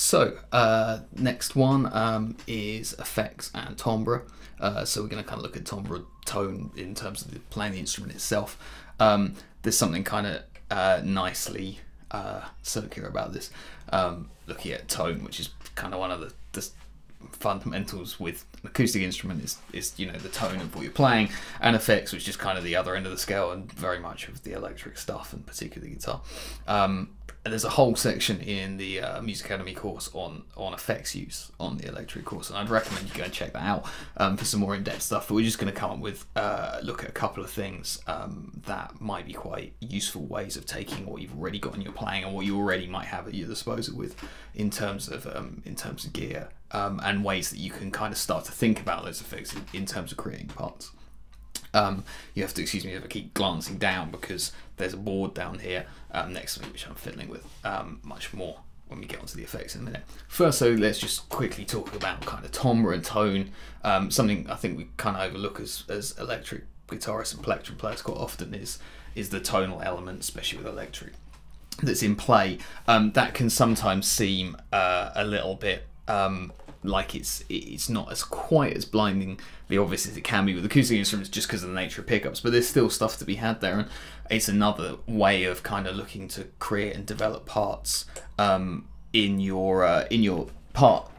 So, next one is effects and timbre. So we're going to kind of look at timbre tone in terms of playing the instrument itself. There's something kind of nicely circular about this. Looking at tone, which is kind of one of the fundamentals with an acoustic instrument is you know, the tone of what you're playing, and effects, which is kind of the other end of the scale and very much of the electric stuff, and particularly guitar. And there's a whole section in the Musicademy course on effects use on the electric course, and I'd recommend you go and check that out for some more in-depth stuff. But we're just going to come up with look at a couple of things that might be quite useful ways of taking what you've already got in your playing and what you already might have at your disposal with in terms of gear, and ways that you can kind of start to think about those effects in terms of creating parts. You have to excuse me if I keep glancing down because there's a board down here next to me which I'm fiddling with much more when we get onto the effects in a minute. First, so let's just quickly talk about kind of timbre and tone. Something I think we kind of overlook as electric guitarists and plectrum players quite often is the tonal element, especially with electric, that's in play. That can sometimes seem a little bit like it's not as quite as blindingly obvious as it can be with acoustic instruments, just because of the nature of pickups, but there's still stuff to be had there, and it's another way of kind of looking to create and develop parts in your part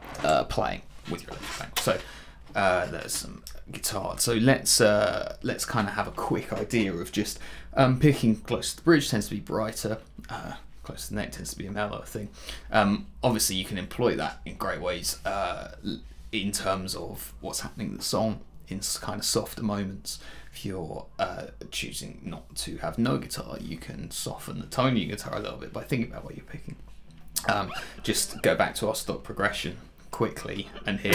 playing with your electric playing. So there's some guitar. So let's kind of have a quick idea of just picking close to the bridge tends to be brighter. Close to the neck tends to be a mellower thing. Obviously you can employ that in great ways in terms of what's happening in the song in kind of softer moments. If you're choosing not to have no guitar, you can soften the tone of your guitar a little bit by thinking about what you're picking. Just go back to our stock progression quickly and here.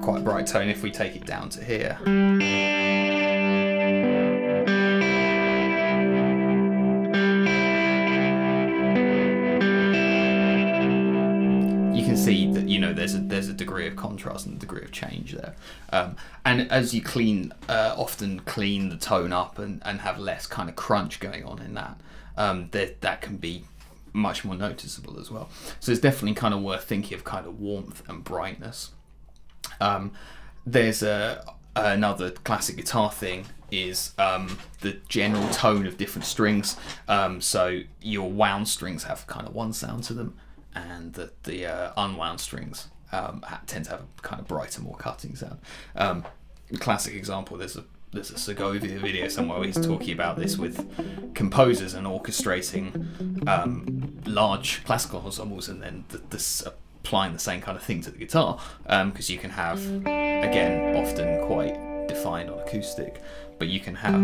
Quite a bright tone if we take it down to here. You can see that, you know, there's a degree of contrast and a degree of change there, and as you often clean the tone up and have less kind of crunch going on in that, that can be much more noticeable as well. So it's definitely kind of worth thinking of kind of warmth and brightness. There's another classic guitar thing is the general tone of different strings. So your wound strings have kind of one sound to them, and the unwound strings tend to have a kind of brighter, more cutting sound. Classic example, there's a Segovia video somewhere where he's talking about this with composers and orchestrating large classical ensembles, and then applying the same kind of thing to the guitar, because you can have, again, often quite defined on acoustic, but you can have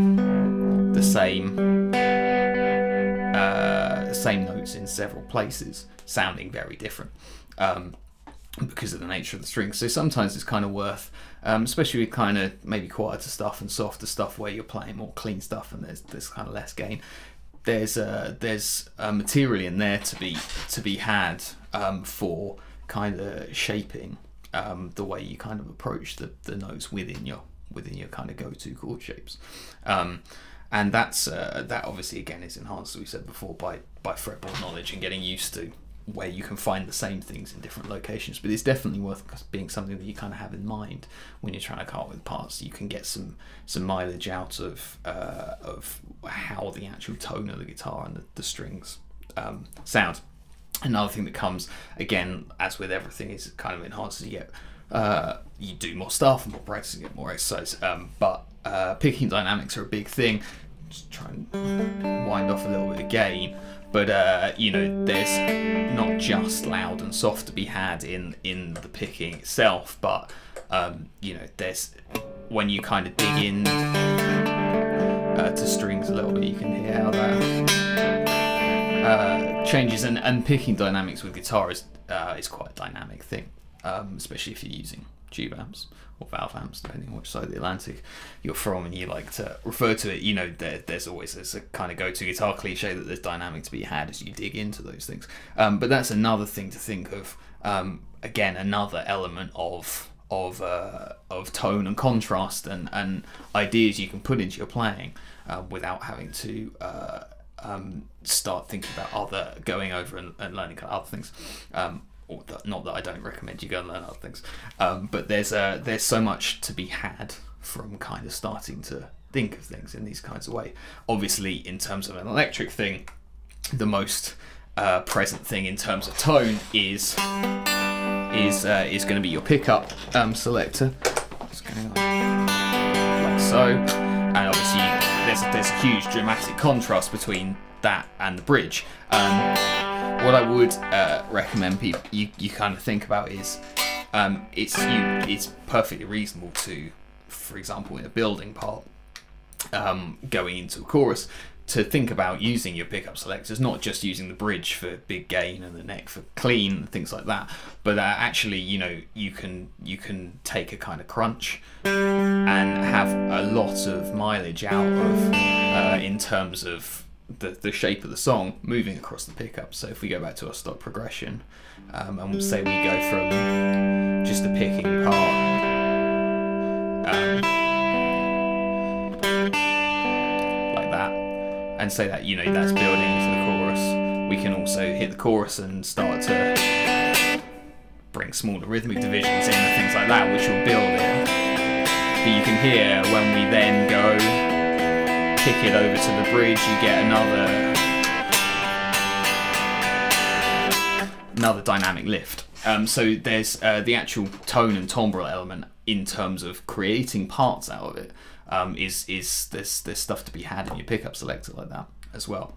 the same notes in several places sounding very different because of the nature of the strings. So sometimes it's kind of worth, especially with kind of maybe quieter stuff and softer stuff where you're playing more clean stuff and there's kind of less gain, there's material in there to be had for kind of shaping the way you kind of approach the notes within your kind of go-to chord shapes, and that obviously again is enhanced, as we said before, by fretboard knowledge and getting used to where you can find the same things in different locations. But it's definitely worth being something that you kind of have in mind when you're trying to come up with parts. You can get some mileage out of how the actual tone of the guitar and the strings sound. Another thing that comes, again, as with everything, is kind of enhanced as you get, you do more stuff and more practice and get more exercise. But picking dynamics are a big thing. Just try and wind off a little bit of gain. But you know, there's not just loud and soft to be had in the picking itself, but you know, there's when you kind of dig in to strings a little bit, you can hear how that changes, and picking dynamics with guitar is quite a dynamic thing, especially if you're using tube amps or valve amps, depending on which side of the Atlantic you're from and you like to refer to it. You know, there's always this kind of go-to guitar cliche that there's dynamic to be had as you dig into those things. But that's another thing to think of. Again, another element of of tone and contrast and ideas you can put into your playing without having to start thinking about going over and learning other things. Not that I don't recommend you go and learn other things, but there's so much to be had from kind of starting to think of things in these kinds of ways. Obviously, in terms of an electric thing, the most present thing in terms of tone is going to be your pickup selector. It's going like so, and obviously there's a huge dramatic contrast between that and the bridge. What I would recommend people you kind of think about is it's perfectly reasonable to, for example, in a building part, going into a chorus, to think about using your pickup selectors, not just using the bridge for big gain and the neck for clean and things like that, but actually, you know, you can take a kind of crunch and have a lot of mileage out of in terms of the shape of the song moving across the pickup. So if we go back to our stock progression, and we'll say we go from just the picking part like that, and say that, you know, that's building into the chorus. We can also hit the chorus and start to bring smaller rhythmic divisions in and things like that, which will build it. But you can hear when we then go kick it over to the bridge, you get another dynamic lift. So there's the actual tone and timbre element in terms of creating parts out of it. There's stuff to be had in your pickup selector like that as well.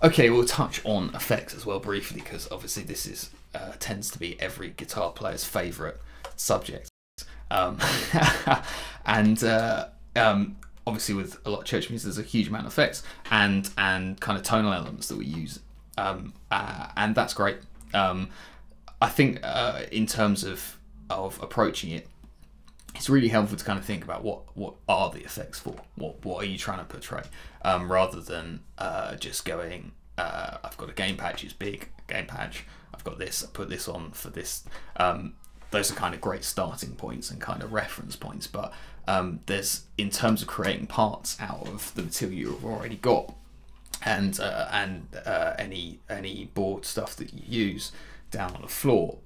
Okay, we'll touch on effects as well briefly, because obviously this is tends to be every guitar player's favourite subject. Obviously with a lot of church music, there's a huge amount of effects and kind of tonal elements that we use, and that's great. I think in terms of approaching it, it's really helpful to kind of think about what are the effects for, what are you trying to portray, rather than just going, I've got a gain patch, it's big gain patch, I've got this, I put this on for this. Those are kind of great starting points and kind of reference points, but there's, in terms of creating parts out of the material you've already got, and any board stuff that you use down on the floor,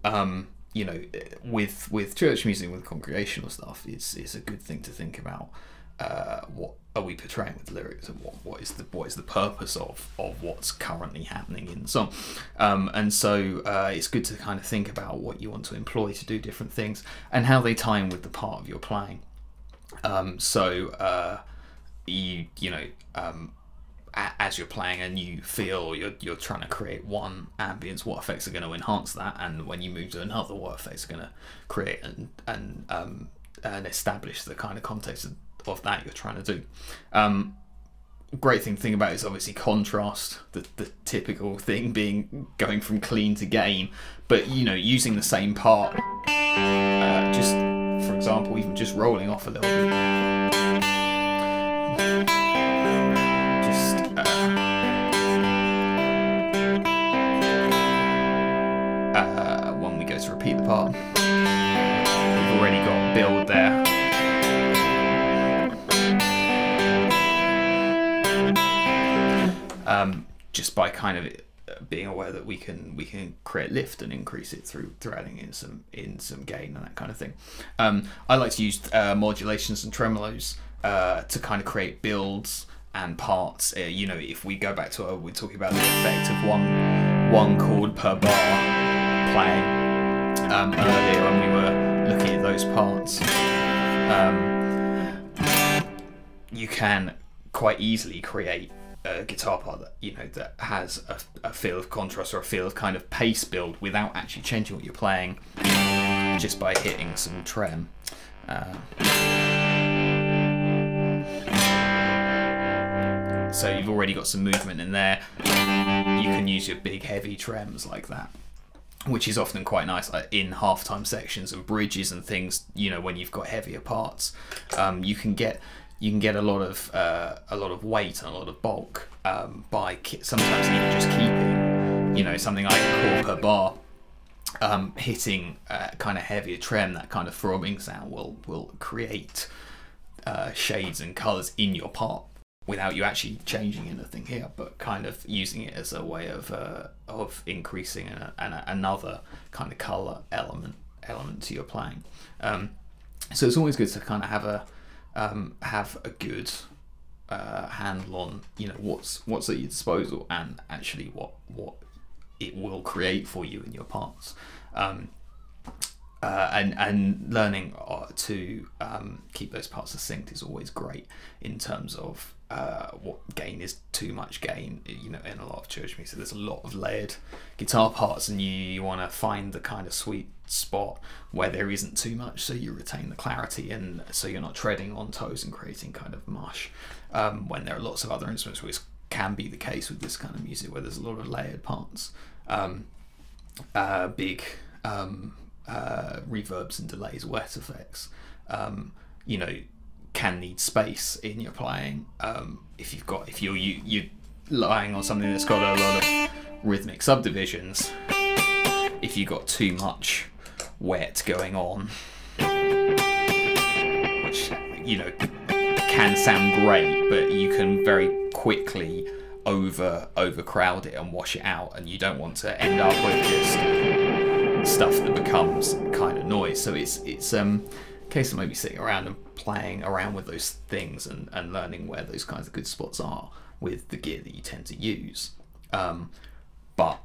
you know, with church music, with congregational stuff, it's a good thing to think about what are we portraying with lyrics, and what is the purpose of what's currently happening in the song, and so it's good to kind of think about what you want to employ to do different things and how they tie in with the part of your playing. As you're playing and you feel you're trying to create one ambience, what effects are going to enhance that, and when you move to another, what effects are going to create and establish the kind of context of that you're trying to do. Great thing to think about is obviously contrast, the typical thing being going from clean to gain, but you know, using the same part, just for example, even just rolling off a little bit. When we go to repeat the part, we've already got a build there. Just by kind of being aware that we can create lift and increase it through adding in some gain and that kind of thing. I like to use modulations and tremolos to kind of create builds and parts. You know, if we go back to we're talking about the effect of one chord per bar playing earlier when we were looking at those parts, you can quite easily create a guitar part that, you know, that has a feel of contrast or a feel of kind of pace build without actually changing what you're playing, just by hitting some trem. So you've already got some movement in there. You can use your big heavy trems like that, which is often quite nice, like in halftime sections and bridges and things. You know, when you've got heavier parts, you can get a lot of weight and a lot of bulk by sometimes even just keeping, you know, something like a chord per bar, hitting kind of heavier trem, that kind of throbbing sound will create shades and colors in your part without you actually changing anything here, but kind of using it as a way of increasing another kind of color element to your playing. So it's always good to kind of have a good handle on, you know, what's at your disposal and actually what it will create for you in your parts. And learning to keep those parts succinct is always great in terms of what gain is too much gain. You know, in a lot of church music there's a lot of layered guitar parts, and you want to find the kind of sweet spot where there isn't too much, so you retain the clarity, and so you're not treading on toes and creating kind of mush, when there are lots of other instruments which can be the case with this kind of music where there's a lot of layered parts. Big reverbs and delays, wet effects, you know, can need space in your playing. If you're relying on something that's got a lot of rhythmic subdivisions, if you've got too much wet going on, which, you know, can sound great, but you can very quickly overcrowd it and wash it out, and you don't want to end up with just stuff that becomes kind of noise. So it's a case of maybe sitting around and playing around with those things and learning where those kinds of good spots are with the gear that you tend to use. But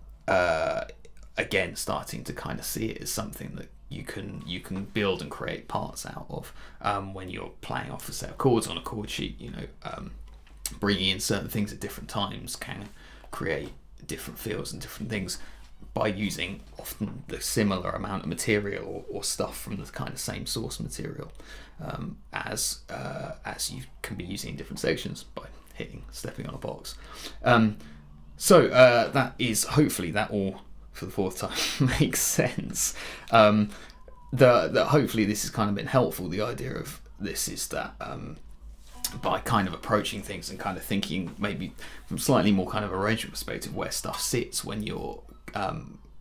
again, starting to kind of see it as something that you can build and create parts out of when you're playing off a set of chords on a chord sheet. You know, bringing in certain things at different times can create different feels and different things by using often the similar amount of material or stuff from the kind of same source material, as you can be using in different sections by stepping on a box. So that is, hopefully that all for the fourth time makes sense. That hopefully this has kind of been helpful. The idea of this is that by kind of approaching things and kind of thinking maybe from slightly more kind of arrangement perspective where stuff sits when you're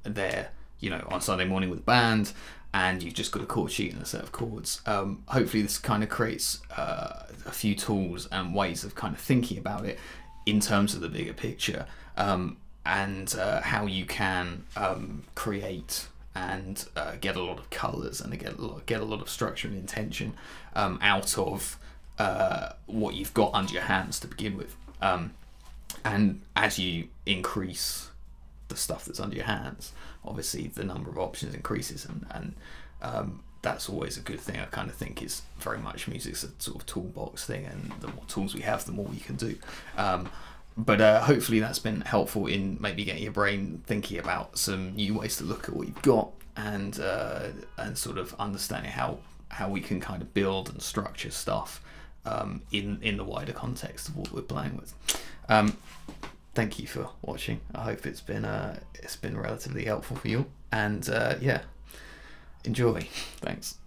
there, you know, on Sunday morning with a band and you've just got a chord sheet and a set of chords. Hopefully this kind of creates a few tools and ways of kind of thinking about it in terms of the bigger picture, and how you can create and get a lot of colours and get a lot of structure and intention out of what you've got under your hands to begin with. And as you increase the stuff that's under your hands, obviously the number of options increases, and that's always a good thing. I kind of think is very much music's a sort of toolbox thing, and the more tools we have, the more we can do. But hopefully that's been helpful in maybe getting your brain thinking about some new ways to look at what you've got, and sort of understanding how we can kind of build and structure stuff in the wider context of what we're playing with. Thank you for watching. I hope it's been relatively helpful for you, and yeah, enjoy. Thanks.